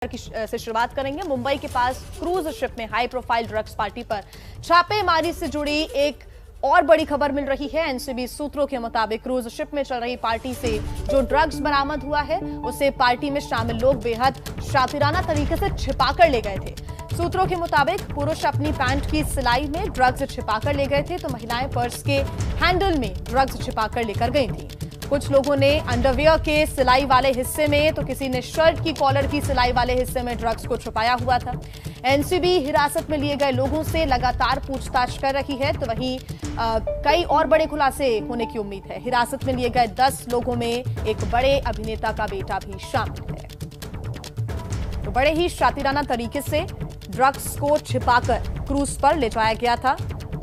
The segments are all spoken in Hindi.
से शुरुआत करेंगे। मुंबई के पास क्रूज शिप में हाई प्रोफाइल ड्रग्स पार्टी पर छापेमारी से जुड़ी एक और बड़ी खबर मिल रही है। एनसीबी सूत्रों के मुताबिक क्रूज शिप में चल रही पार्टी से जो ड्रग्स बरामद हुआ है उसे पार्टी में शामिल लोग बेहद शातिराना तरीके से छिपाकर ले गए थे। सूत्रों के मुताबिक पुरुष अपनी पैंट की सिलाई में ड्रग्स छिपाकर ले गए थे तो महिलाएं पर्स के हैंडल में ड्रग्स छिपाकर लेकर गई थी। कुछ लोगों ने अंडरवियर के सिलाई वाले हिस्से में तो किसी ने शर्ट की कॉलर की सिलाई वाले हिस्से में ड्रग्स को छुपाया हुआ था। एनसीबी हिरासत में लिए गए लोगों से लगातार पूछताछ कर रही है तो वहीं कई और बड़े खुलासे होने की उम्मीद है। हिरासत में लिए गए 10 लोगों में एक बड़े अभिनेता का बेटा भी शामिल है। तो बड़े ही शातिराना तरीके से ड्रग्स को छिपाकर क्रूज पर ले जाया गया था।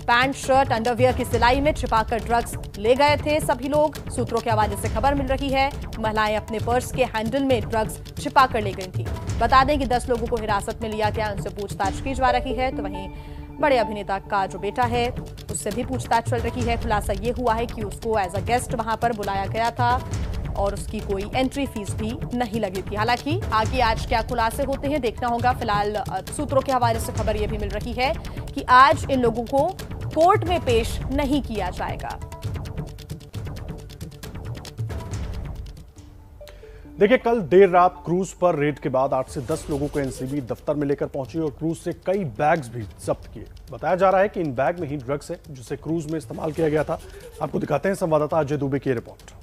पैंट, शर्ट, अंडरवियर की सिलाई में छिपाकर ड्रग्स ले गए थे सभी लोग। सूत्रों के हवाले से खबर मिल रही है महिलाएं अपने पर्स के हैंडल में ड्रग्स छिपाकर ले गई थी। बता दें कि 10 लोगों को हिरासत में लिया गया, उनसे पूछताछ की जा रही है। तो वहीं बड़े अभिनेता का जो बेटा है उससे भी पूछताछ चल रही है। खुलासा ये हुआ है कि उसको एज अ गेस्ट वहां पर बुलाया गया था और उसकी कोई एंट्री फीस भी नहीं लगी थी। हालांकि आगे आज क्या खुलासे होते हैं देखना होगा। फिलहाल सूत्रों के हवाले से खबर यह भी मिल रही है कि आज इन लोगों को कोर्ट में पेश नहीं किया जाएगा। देखिए, कल देर रात क्रूज पर रेड के बाद 8 से 10 लोगों को एनसीबी दफ्तर में लेकर पहुंची और क्रूज से कई बैग्स भी जब्त किए। बताया जा रहा है कि इन बैग में ही ड्रग्स है जिसे क्रूज में इस्तेमाल किया गया था। आपको दिखाते हैं संवाददाता अजय दुबे की रिपोर्ट।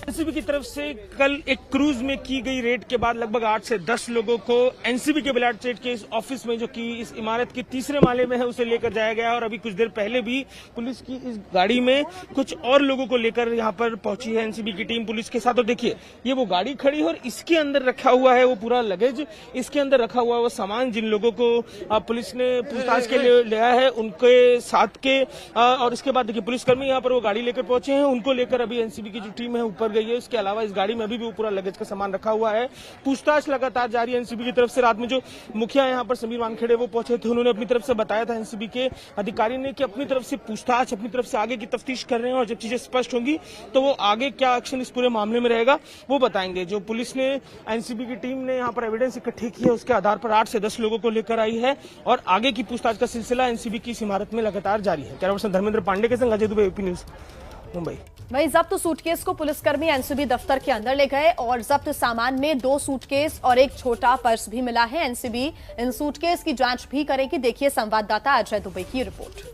एनसीबी की तरफ से कल एक क्रूज में की गई रेड के बाद लगभग 8 से 10 लोगों को एनसीबी के ब्लैक स्टेट के इस ऑफिस में, जो कि इस इमारत के तीसरे माले में है, उसे लेकर जाया गया। और अभी कुछ देर पहले भी पुलिस की इस गाड़ी में कुछ और लोगों को लेकर यहाँ पर पहुंची है एनसीबी की टीम पुलिस के साथ। और देखिए, ये वो गाड़ी खड़ी है और इसके अंदर रखा हुआ है वो पूरा लगेज, इसके अंदर रखा हुआ है वो सामान जिन लोगों को पुलिस ने पूछताछ के लिए लिया है उनके साथ के। और इसके बाद देखिए, पुलिसकर्मी यहाँ पर वो गाड़ी लेकर पहुंचे हैं, उनको लेकर अभी एनसीबी की जो टीम है ऊपर गई है। इसके अलावा इस गाड़ी में अभी भी पूरा लगेज का सामान रखा हुआ है। पूछताछ लगातार जारी है एनसीबी की तरफ से। रात में जो मुखिया यहाँ पर समीर वानखेड़े वो पहुंचे थे, उन्होंने अपनी तरफ से बताया था एनसीबी के अधिकारी ने कि अपनी तरफ से पूछताछ, अपनी तरफ से आगे की तफ्तीश कर रहे हैं और जब चीजें स्पष्ट होंगी तो वो आगे क्या एक्शन इस पूरे मामले में रहेगा वो बताएंगे। जो पुलिस ने, एनसीबी की टीम ने यहाँ पर एविडेंस इकट्ठी की है उसके आधार पर 8 से 10 लोगों को लेकर आई है और आगे की पूछताछ का सिलसिला एनसीबी की इस इमारत में लगातार जारी है। कैमरा पर्सन धर्मेंद्र पांडे के संग अजय दुबे, एपी न्यूज, मुंबई। वहीं जब्त सूटकेस को पुलिसकर्मी एनसीबी दफ्तर के अंदर ले गए और जब्त सामान में 2 सूटकेस और एक छोटा पर्स भी मिला है। एनसीबी इन सूटकेस की जांच भी करेगी। देखिए संवाददाता अजय दुबे की रिपोर्ट।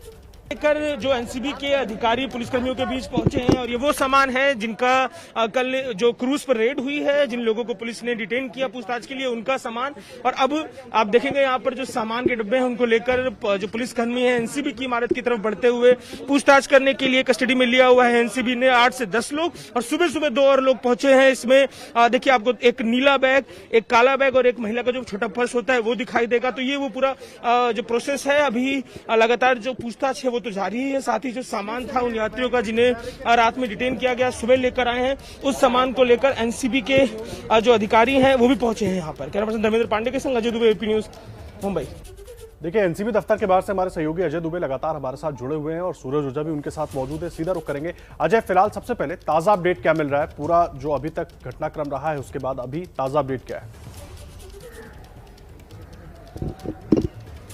लेकर जो एनसीबी के अधिकारी पुलिसकर्मियों के बीच पहुंचे हैं और ये वो सामान है जिनका कल जो क्रूज पर रेड हुई है, जिन लोगों को पुलिस ने डिटेन किया पूछताछ के लिए, उनका सामान। और अब आप देखेंगे यहाँ पर जो सामान के डब्बे हैं उनको लेकर जो पुलिसकर्मी है एनसीबी की इमारत की तरफ बढ़ते हुए पूछताछ करने के लिए कस्टडी में लिया हुआ है एनसीबी ने 8 से 10 लोग। और सुबह सुबह 2 और लोग पहुंचे हैं। इसमें देखिए, आपको एक नीला बैग, एक काला बैग और एक महिला का जो छोटा पर्स होता है वो दिखाई देगा। तो ये वो पूरा जो प्रोसेस है, अभी लगातार जो पूछताछ है वो तो जारी है। साथ ही जो सामान था उन यात्रियों का जिन्हें रात में डिटेन किया गया, सुबह लेकर आए हैं, उस सामान को लेकर एनसीबी के जो अधिकारी हैं वो भी पहुंचे हैं यहाँ पर। कैमरा पर्सन धर्मेंद्र पांडे के संग अजय दुबे, एपी न्यूज, मुंबई। देखिए, एनसीबी दफ्तर के बाहर से हमारे सहयोगी अजय दुबे लगातार हमारे साथ जुड़े हुए हैं और सूरज ओझा भी उनके साथ मौजूद है। सीधा रुख करेंगे। अजय, फिलहाल सबसे पहले ताजा अपडेट क्या मिल रहा है? पूरा जो अभी तक घटनाक्रम रहा है उसके बाद अभी ताजा अपडेट क्या है?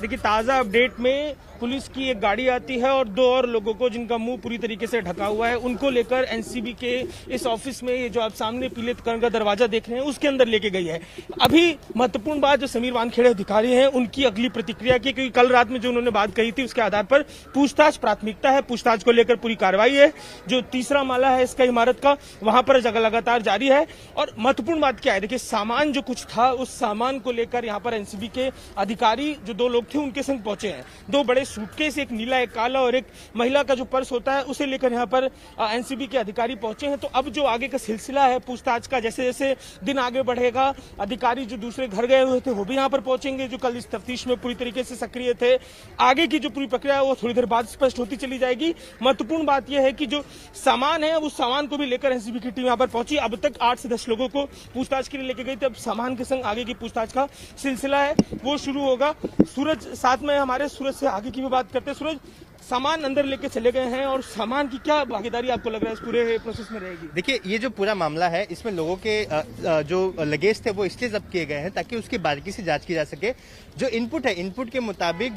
देखिए, ताजा अपडेट में पुलिस की एक गाड़ी आती है और 2 और लोगों को, जिनका मुंह पूरी तरीके से ढका हुआ है, उनको लेकर एनसीबी के इस ऑफिस में, ये जो आप सामने पीले कलर का दरवाजा देख रहे हैं उसके अंदर लेके गई है। अभी महत्वपूर्ण बात, जो समीर वानखेड़े अधिकारी हैं उनकी अगली प्रतिक्रिया की, क्योंकि कल रात में जो उन्होंने बात कही थी उसके आधार पर पूछताछ प्राथमिकता है, पूछताछ को लेकर पूरी कार्रवाई है। जो तीसरा माला है इसका इमारत का, वहां पर लगातार जारी है। और महत्वपूर्ण बात क्या है, देखिए, सामान जो कुछ था उस सामान को लेकर यहाँ पर एनसीबी के अधिकारी जो 2 लोग थे उनके संग पहुंचे हैं। 2 बड़े सूटकेस, एक नीला एक काला और एक महिला का जो पर्स होता है उसे लेकर यहाँ पर एनसीबी के अधिकारी पहुंचे हैं। तो अब जो आगे का सिलसिला है पूछताछ का, जैसे जैसे दिन आगे बढ़ेगा, अधिकारी जो दूसरे घर गए हुए थे वो भी यहाँ पर पहुंचेंगे, जो कल इस तफ्तीश में पूरी तरीके से सक्रिय थे। आगे की जो पूरी प्रक्रिया है वो थोड़ी देर बाद स्पष्ट होती चली जाएगी। महत्वपूर्ण बात यह है कि जो सामान है उस सामान को भी लेकर एनसीबी की टीम यहाँ पर पहुंची। अब तक 8 से 10 लोगों को पूछताछ के लिए लेके गई थी। अब सामान के संग आगे की पूछताछ का सिलसिला है वो शुरू होगा। सूरज साथ में हमारे, सूरज से आगे की की भी बात करते हैं। सूरज, सामान अंदर लेके चले गए हैं और सामान की क्या भागीदारी आपको लग रहा है इस पूरे प्रोसेस में रहेगी? देखिए, ये जो पूरा मामला है इसमें लोगों के जो लगेज थे वो इसलिए जब्त किए गए हैं ताकि उसकी बारीकी से जांच की जा सके। जो इनपुट है, इनपुट के मुताबिक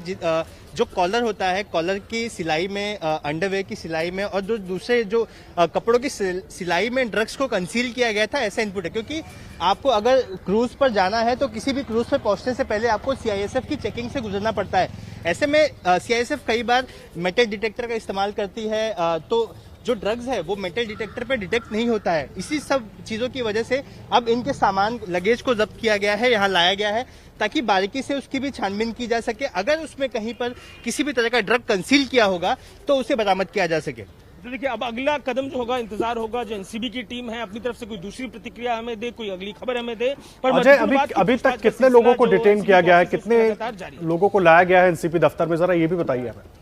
जो कॉलर होता है, कॉलर की सिलाई में, अंडरवेयर की सिलाई में और जो दूसरे जो कपड़ों की सिलाई में ड्रग्स को कंसील किया गया था, ऐसा इनपुट है। क्योंकि आपको अगर क्रूज पर जाना है तो किसी भी क्रूज पर पहुंचने से पहले आपको सीआईएसएफ की चेकिंग से गुजरना पड़ता है। ऐसे में सीआईएसएफ कई बार मेटल डिटेक्टर का इस्तेमाल करती है, तो जो ड्रग्स है वो मेटल डिटेक्टर पे डिटेक्ट नहीं होता है। इसी सब चीजों की वजह से अब इनके सामान, लगेज को जब्त किया गया है, यहाँ लाया गया है ताकि बारीकी से उसकी भी छानबीन की जा सके। अगर उसमें कहीं पर किसी भी तरह का ड्रग कंसील किया होगा तो उसे बरामद किया जा सके। तो देखिए, अब अगला कदम जो होगा, इंतजार होगा जो एनसीबी की टीम है अपनी तरफ से कोई दूसरी प्रतिक्रिया हमें दे, कोई अगली खबर हमें दे। पर अजय, अभी तक कितने लोगों को डिटेन किया गया है, कितने लोगों को लाया गया है एनसीबी दफ्तर में, जरा ये भी बताइए हमें।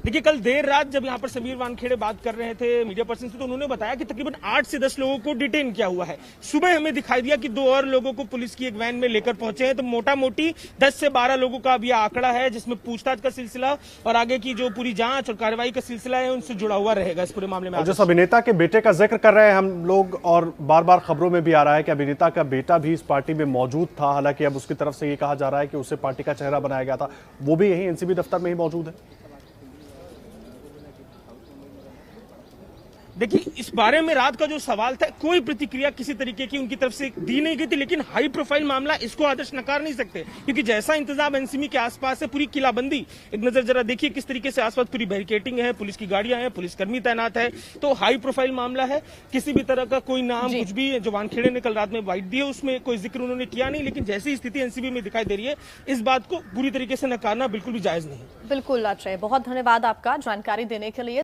देखिए, कल देर रात जब यहाँ पर समीर वानखेड़े बात कर रहे थे मीडिया पर्सन से, तो उन्होंने बताया कि तकरीबन 8 से 10 लोगों को डिटेन किया हुआ है। सुबह हमें दिखाई दिया कि 2 और लोगों को पुलिस की एक वैन में लेकर पहुंचे हैं। तो मोटा मोटी 10 से 12 लोगों का अब यह आंकड़ा है, जिसमें पूछताछ का सिलसिला और आगे की जो पूरी जांच और कार्रवाई का सिलसिला है उनसे जुड़ा हुआ रहेगा इस पूरे मामले में। जिस अभिनेता के बेटे का जिक्र कर रहे हैं हम लोग, और बार बार खबरों में भी आ रहा है कि अभिनेता का बेटा भी इस पार्टी में मौजूद था, हालांकि अब उसकी तरफ से ये कहा जा रहा है कि उसे पार्टी का चेहरा बनाया गया था, वो भी यही एनसीबी दफ्तर में ही मौजूद है। देखिए, इस बारे में रात का जो सवाल था, कोई प्रतिक्रिया किसी तरीके की उनकी तरफ से दी नहीं गई थी। लेकिन हाई प्रोफाइल मामला, इसको आदर्श नकार नहीं सकते, क्योंकि जैसा इंतजाम एनसीबी के आसपास है, पूरी किलाबंदी, एक नजर जरा देखिए किस तरीके से आसपास पूरी बैरिकेटिंग है, पुलिस की गाड़ियां हैं, पुलिसकर्मी तैनात है। तो हाई प्रोफाइल मामला है, किसी भी तरह का कोई नाम कुछ भी जो वानखेड़े ने कल रात में बाइट दी है उसमें कोई जिक्र उन्होंने किया नहीं। लेकिन जैसी स्थिति एनसीबी में दिखाई दे रही है, इस बात को पूरी तरीके से नकारना बिल्कुल भी जायज नहीं। बिल्कुल अजय, बहुत धन्यवाद आपका जानकारी देने के लिए।